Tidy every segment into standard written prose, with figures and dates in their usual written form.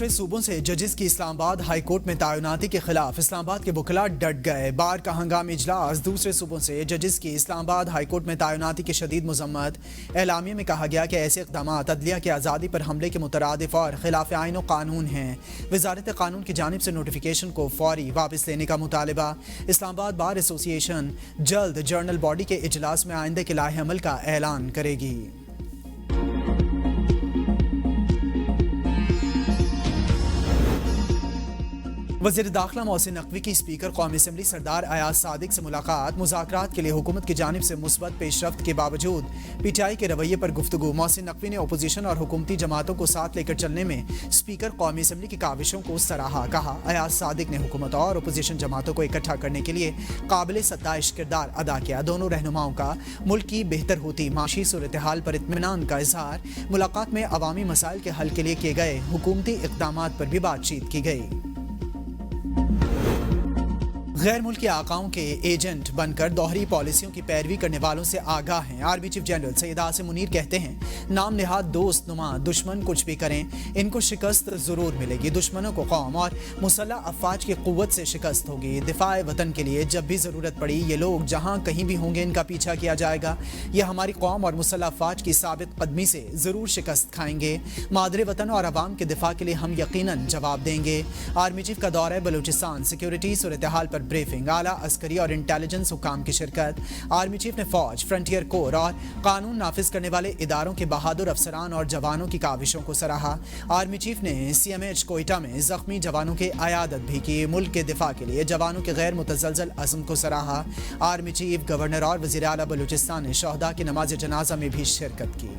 دوسرے صوبوں سے ججز کی اسلام آباد ہائی کورٹ میں تعیناتی کے خلاف اسلام آباد کے وکلاء ڈٹ گئے۔ بار کا ہنگامی اجلاس دوسرے صوبوں سے ججز کی اسلام آباد ہائی کورٹ میں تعیناتی کی شدید مذمت۔ اعلامیے میں کہا گیا کہ ایسے اقدامات عدلیہ کی آزادی پر حملے کے مترادف اور خلاف آئین و قانون ہیں۔ وزارت قانون کی جانب سے نوٹیفیکیشن کو فوری واپس لینے کا مطالبہ۔ اسلام آباد بار ایسوسی ایشن جلد جنرل باڈی کے اجلاس میں آئندہ کے لائحہ عمل کا اعلان کرے گی۔ وزیر داخلہ محسن نقوی کی اسپیکر قومی اسمبلی سردار ایاز صادق سے ملاقات۔ مذاکرات کے لیے حکومت کی جانب سے مثبت پیش رفت کے باوجود پی ٹی آئی کے رویے پر گفتگو۔ محسن نقوی نے اپوزیشن اور حکومتی جماعتوں کو ساتھ لے کر چلنے میں اسپیکر قومی اسمبلی کی کاوشوں کو سراہا۔ کہا ایاز صادق نے حکومت اور اپوزیشن جماعتوں کو اکٹھا کرنے کے لیے قابل ستائش کردار ادا کیا۔ دونوں رہنماؤں کا ملک کی بہتر ہوتی معاشی صورتحال پر اطمینان کا اظہار۔ ملاقات میں عوامی مسائل کے حل کے لیے کیے گئے حکومتی اقدامات پر بھی بات چیت کی گئی۔ غیر ملکی آقاؤں کے ایجنٹ بن کر دوہری پالیسیوں کی پیروی کرنے والوں سے آگاہ ہیں۔ Army chief general Syed Asim Munir کہتے ہیں نام نہاد دوست نما دشمن کچھ بھی کریں ان کو شکست ضرور ملے گی۔ دشمنوں کو قوم اور مسلح افواج کی قوت سے شکست ہوگی۔ دفاع وطن کے لیے جب بھی ضرورت پڑی یہ لوگ جہاں کہیں بھی ہوں گے ان کا پیچھا کیا جائے گا۔ یہ ہماری قوم اور مسلح افواج کی ثابت قدمی سے ضرور شکست کھائیں گے۔ مادر وطن اور عوام کے دفاع کے لیے ہم یقیناً جواب دیں گے۔ آرمی چیف کا دورہ بلوچستان، سیکیورٹی صورتحال پر بریفنگ، اعلیٰ عسکری اور انٹیلیجنس حکام کی شرکت۔ آرمی چیف نے فوج، فرنٹیئر کور اور قانون نافذ کرنے والے اداروں کے بہادر افسران اور جوانوں کی کاوشوں کو سراہا۔ آرمی چیف نے سی ایم ایچ کوئٹہ میں زخمی جوانوں کی عیادت بھی کی۔ ملک کے دفاع کے لیے جوانوں کے غیر متزلزل عزم کو سراہا۔ آرمی چیف، گورنر اور وزیر اعلیٰ بلوچستان نے شہداء کی نماز جنازہ میں بھی شرکت کی۔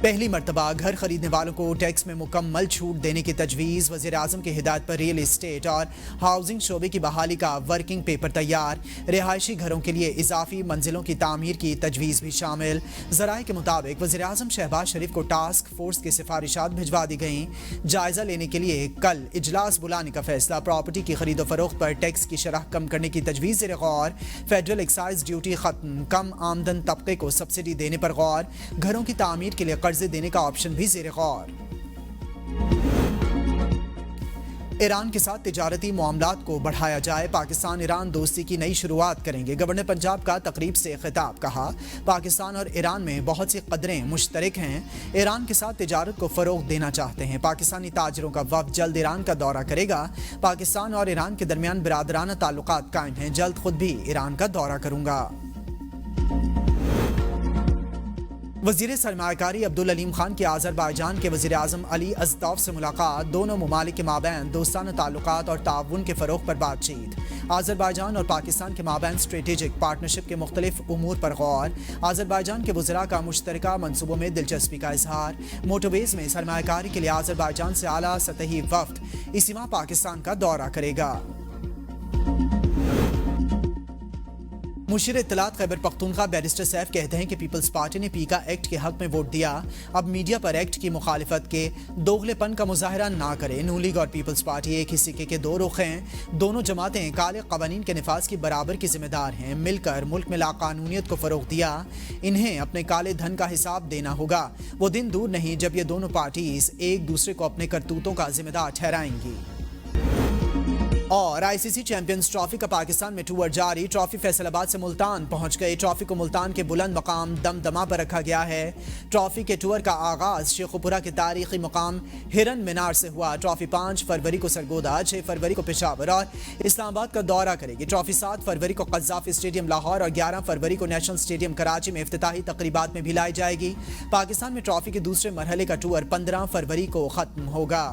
پہلی مرتبہ گھر خریدنے والوں کو ٹیکس میں مکمل چھوٹ دینے کی تجویز۔ وزیر اعظم کی ہدایت پر ریل اسٹیٹ اور ہاؤسنگ شعبے کی بحالی کا ورکنگ پیپر تیار۔ رہائشی گھروں کے لیے اضافی منزلوں کی تعمیر کی تجویز بھی شامل۔ ذرائع کے مطابق وزیر اعظم شہباز شریف کو ٹاسک فورس کی سفارشات بھجوا دی گئیں۔ جائزہ لینے کے لیے کل اجلاس بلانے کا فیصلہ۔ پراپرٹی کی خرید و فروخت پر ٹیکس کی شرح کم کرنے کی تجویز زیر غور۔ فیڈرل ایکسائز ڈیوٹی ختم، کم آمدن طبقے کو سبسڈی دینے پر غور۔ گھروں کی تعمیر کے لیے قرضے دینے کا آپشن بھی زیر غور۔ ایران کے ساتھ تجارتی معاملات کو بڑھایا جائے، پاکستان ایران دوستی کی نئی شروعات کریں گے۔ گورنر پنجاب کا تقریب سے خطاب۔ کہا پاکستان اور ایران میں بہت سی قدریں مشترک ہیں۔ ایران کے ساتھ تجارت کو فروغ دینا چاہتے ہیں۔ پاکستانی تاجروں کا وفد جلد ایران کا دورہ کرے گا۔ پاکستان اور ایران کے درمیان برادرانہ تعلقات قائم ہیں، جلد خود بھی ایران کا دورہ کروں گا۔ وزیر سرمایہ کاری عبدالعلیم خان کی آذربائیجان کے وزیر اعظم علی ازدوف سے ملاقات۔ دونوں ممالک کے مابین دوستانہ تعلقات اور تعاون کے فروغ پر بات چیت۔ آذربائیجان اور پاکستان کے مابین اسٹریٹجک پارٹنرشپ کے مختلف امور پر غور۔ آذربائیجان کے وزراء کا مشترکہ منصوبوں میں دلچسپی کا اظہار۔ موٹر ویز میں سرمایہ کاری کے لیے آذربائیجان سے اعلیٰ سطحی وفد اسی ماہ پاکستان کا دورہ کرے گا۔ مشیر اطلاعات خیبر پختونخوا بیرسٹر سیف کہتے ہیں کہ پیپلز پارٹی نے پیکا ایکٹ کے حق میں ووٹ دیا، اب میڈیا پر ایکٹ کی مخالفت کے دوغلے پن کا مظاہرہ نہ کرے۔ نون لیگ اور پیپلز پارٹی ایک ہی سکے کے دو رخ ہیں۔ دونوں جماعتیں کالے قوانین کے نفاذ کی برابر کی ذمہ دار ہیں۔ مل کر ملک میں لاقانونیت کو فروغ دیا، انہیں اپنے کالے دھن کا حساب دینا ہوگا۔ وہ دن دور نہیں جب یہ دونوں پارٹیز ایک دوسرے کو اپنے کرتوتوں کا ذمہ دار ٹھہرائیں گی۔ اور آئی سی سی چیمپئنز ٹرافی کا پاکستان میں ٹور جاری۔ ٹرافی فیصل آباد سے ملتان پہنچ گئی۔ ٹرافی کو ملتان کے بلند مقام دمدمہ پر رکھا گیا ہے۔ ٹرافی کے ٹور کا آغاز شیخوپورہ کے تاریخی مقام ہرن مینار سے ہوا۔ ٹرافی 5 فروری کو سرگودا، 6 فروری کو پشاور اور اسلام آباد کا دورہ کرے گی۔ ٹرافی 7 فروری کو قذافی اسٹیڈیم لاہور اور 11 فروری کو نیشنل اسٹیڈیم کراچی میں افتتاحی تقریبات میں بھی لائی جائے گی۔ پاکستان میں ٹرافی کے دوسرے مرحلے کا ٹور 15 فروری کو ختم ہوگا۔